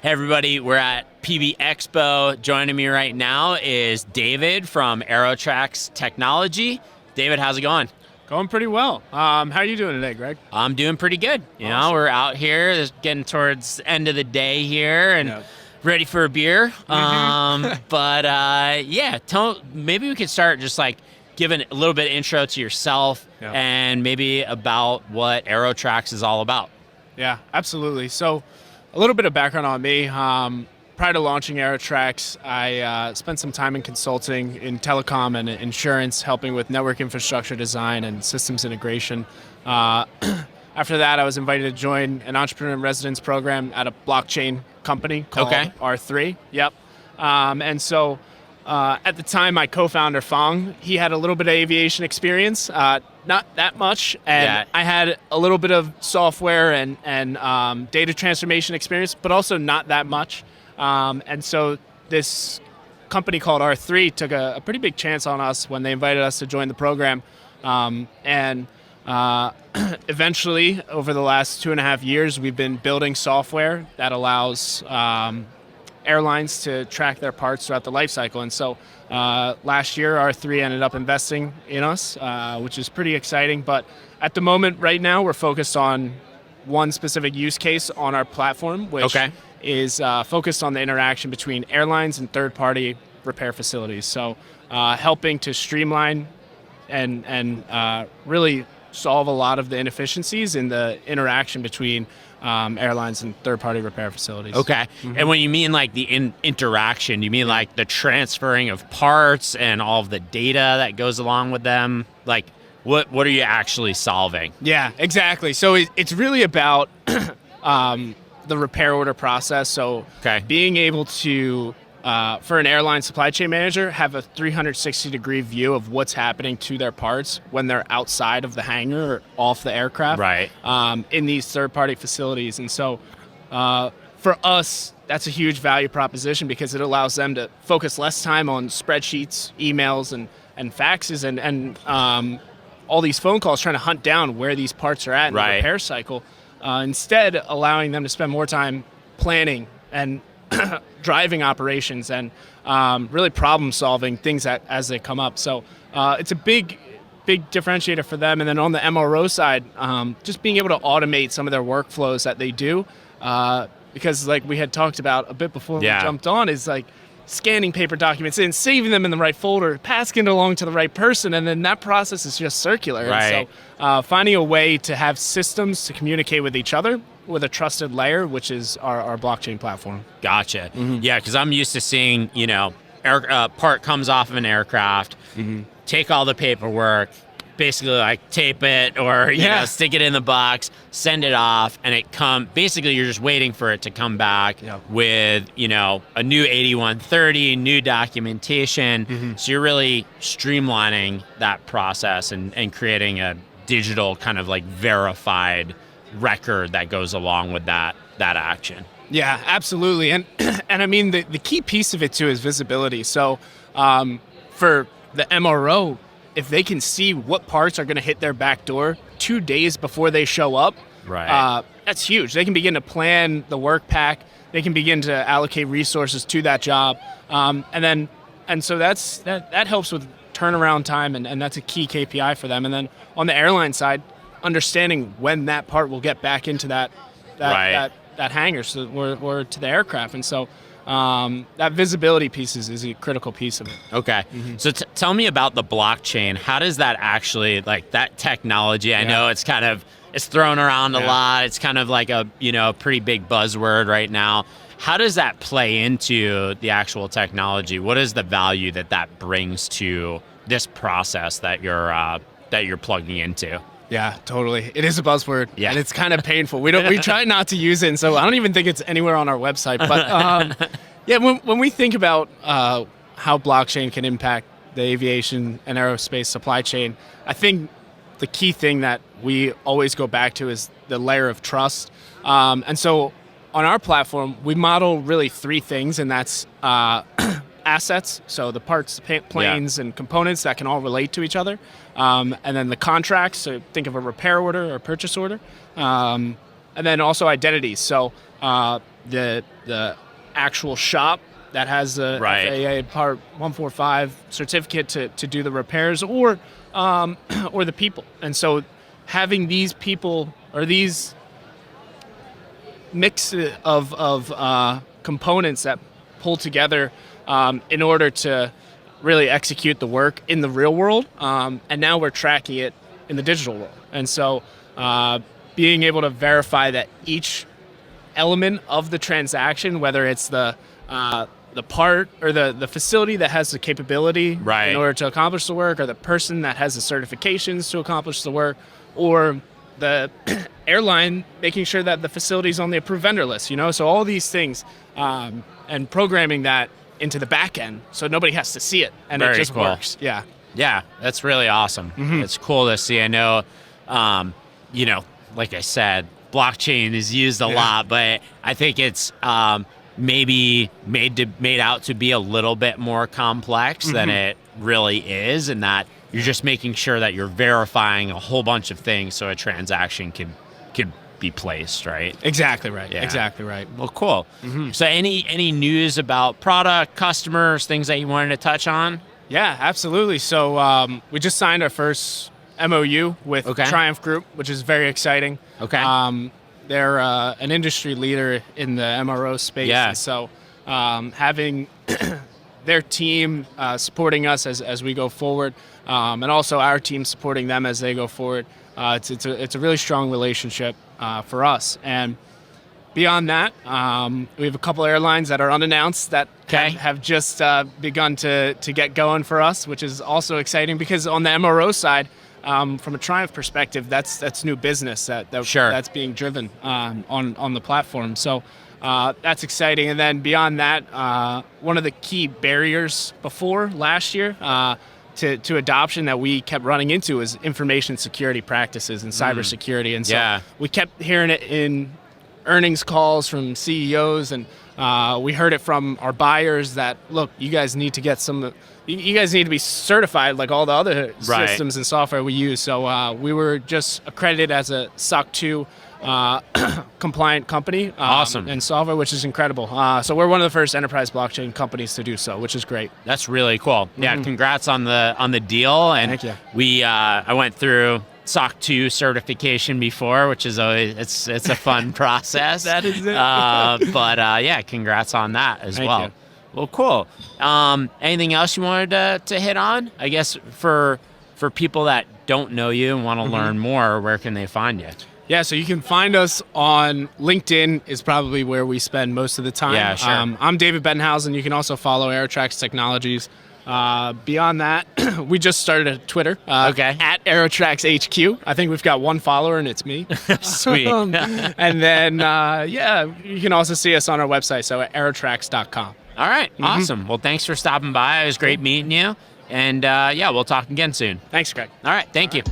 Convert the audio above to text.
Hey everybody, we're at PBEXPO. Joining me right now is David from Aerotrax Technology. David, how's it going? Going pretty well. How are you doing today, Greg? I'm doing pretty good. You know, we're out here, just getting towards the end of the day here, and ready for a beer. Maybe we could start just like giving a little bit of intro to yourself and maybe about what Aerotrax is all about. Yeah, absolutely. So a little bit of background on me. Prior to launching Aerotrax, I spent some time in consulting in telecom and insurance, helping with network infrastructure design and systems integration. After that, I was invited to join an entrepreneur in residence program at a blockchain company called R3. Yep. At the time, my co-founder, Fong, he had a little bit of aviation experience, not that much, and I had a little bit of software and data transformation experience, but also not that much. And so this company called R3 took a pretty big chance on us when they invited us to join the program. Eventually, over the last 2.5 years, we've been building software that allows airlines to track their parts throughout the life cycle. And so last year, R3 ended up investing in us, which is pretty exciting. But at the moment, right now, we're focused on one specific use case on our platform, which is focused on the interaction between airlines and third-party repair facilities. So helping to streamline and really solve a lot of the inefficiencies in the interaction between airlines and third-party repair facilities. Okay. And when you mean like the interaction, you mean like the transferring of parts and all of the data that goes along with them? Like what are you actually solving? Yeah, exactly. So it's really about the repair order process. So being able to, for an airline supply chain manager, have a 360-degree view of what's happening to their parts when they're outside of the hangar or off the aircraft in these third-party facilities. And so for us, that's a huge value proposition because it allows them to focus less time on spreadsheets, emails, and faxes and all these phone calls trying to hunt down where these parts are at in the repair cycle. Instead, allowing them to spend more time planning and driving operations and really problem solving things as they come up. So it's a big differentiator for them. And then on the MRO side, just being able to automate some of their workflows that they do, because like we had talked about a bit before we jumped on, is like scanning paper documents in, saving them in the right folder, passing it along to the right person, and then that process is just circular. And so finding a way to have systems to communicate with each other with a trusted layer, which is our blockchain platform. Gotcha. Yeah, because I'm used to seeing, part comes off of an aircraft, take all the paperwork, basically like tape it or stick it in the box, send it off, and basically you're just waiting for it to come back with a new 8130, new documentation. So you're really streamlining that process and creating a digital kind of like verified record that goes along with that action. Yeah, absolutely. And I mean the key piece of it too is visibility. So for the MRO, if they can see what parts are going to hit their back door 2 days before they show up, that's huge. They can begin to plan the work pack. They can begin to allocate resources to that job. So that helps with turnaround time, and that's a key KPI for them. And then on the airline side, understanding when that part will get back into that hangar or to the aircraft. And so that visibility piece is a critical piece of it. Okay. So tell me about the blockchain. How does that actually, like that technology, I know it's thrown around a lot. It's kind of like a, pretty big buzzword right now. How does that play into the actual technology? What is the value that brings to this process that you're plugging into? Yeah, totally. It is a buzzword, and it's kind of painful. We try not to use it, and so I don't even think it's anywhere on our website. But when we think about how blockchain can impact the aviation and aerospace supply chain, I think the key thing that we always go back to is the layer of trust. And so on our platform, we model really 3 things, and that's assets, so the parts, planes, and components that can all relate to each other. And then the contracts, so think of a repair order or a purchase order. And then also identities. So the actual shop that has a FAA Part 145 certificate to do the repairs, or the people. And so having these people, or these mix of components that pull together in order to really execute the work in the real world, and now we're tracking it in the digital world. And so being able to verify that each element of the transaction, whether it's the part or the facility that has the capability in order to accomplish the work, or the person that has the certifications to accomplish the work, or the airline making sure that the facility's on the approved vendor list, So all these things, and programming that into the back end so nobody has to see it, and it just works. Yeah. Yeah, that's really awesome. It's cool to see. I know, like I said, blockchain is used a lot, but I think it's maybe made out to be a little bit more complex than it really is, and that you're just making sure that you're verifying a whole bunch of things so a transaction could be placed, right? Exactly right. Yeah. Exactly right. Well, cool. So any news about product, customers, things that you wanted to touch on? Yeah, absolutely. So we just signed our first MOU with Triumph Group, which is very exciting. Okay. They're an industry leader in the MRO space. Yeah. And so having their team supporting us as we go forward, and also our team supporting them as they go forward, it's a really strong relationship for us. And beyond that, we have a couple airlines that are unannounced that have just begun to get going for us, which is also exciting, because on the MRO side, from a Triumph perspective, that's new business that's being driven on the platform. So that's exciting. And then beyond that, one of the key barriers before last year to adoption that we kept running into is information security practices and cybersecurity. And so we kept hearing it in earnings calls from CEOs, and we heard it from our buyers that, look, you guys need to get you guys need to be certified like all the other systems and software we use. So we were just accredited as a SOC II compliant company. Awesome. And software, which is incredible. So we're one of the first enterprise blockchain companies to do so, which is great. That's really cool. Yeah, congrats on the deal. And thank you. I went through SOC II certification before, which is always it's a fun process. That is it. But yeah, congrats on that as Thank well. you. Well, cool. Anything else you wanted to hit on? I guess for people that don't know you and want to learn more, where can they find you? Yeah, so you can find us on LinkedIn is probably where we spend most of the time. Yeah, sure. I'm David Bettenhausen. You can also follow Aerotrax Technologies. Beyond that, we just started a Twitter at Aerotrax HQ. I think we've got one follower, and it's me. Sweet. And then, you can also see us on our website, so at aerotrax.com. All right. Awesome. Well, thanks for stopping by. It was great meeting you. And we'll talk again soon. Thanks, Greg. All right. Thank you.